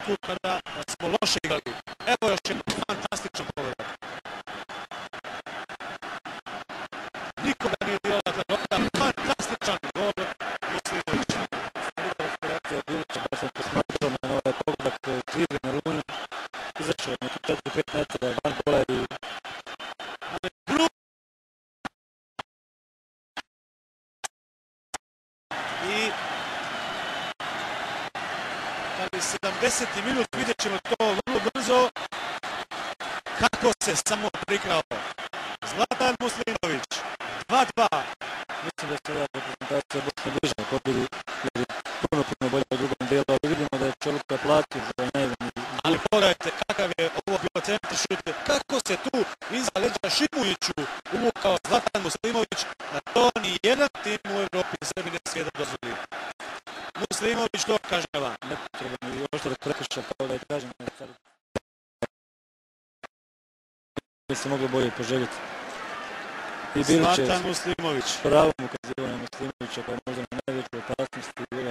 trenutku kada smo loše igrali. Evo još jedan fantastičan pogodak. Nikoga nije dirala ta lopta. Fantastičan gol Muslimovića. Reakcija Bilića, pa sam posmatrao na ovaj pogodak krivi na Lunju. Izašao neki 4-5 metara van gola i i 70. minut vidjet ćemo to vrlo brzo kako se samo prikrao Zlatan Muslimović. 2-2. mislim da se ova reprezentacija Bosne bliže na pobjedi, jer je puno bolje u drugom dijelu, ali vidimo da je Čoluka platio za nevini. Ali pogledajte kakav je ovo bilo centar šut, kako se tu iza leđa Šimujiću uvukao Zlatan Muslimović, na to ni jedan tim u Evropi sebi ne smije da dozvoli. Muslimović to kažnjava. Nepotrebno i oštro prekršaj, kao da je kažem, da se moglo bolje poželjeti. I Bilić je Zlatan Muslimović. pravom ukazivao na Muslimovića kao možda na najveću opasnost i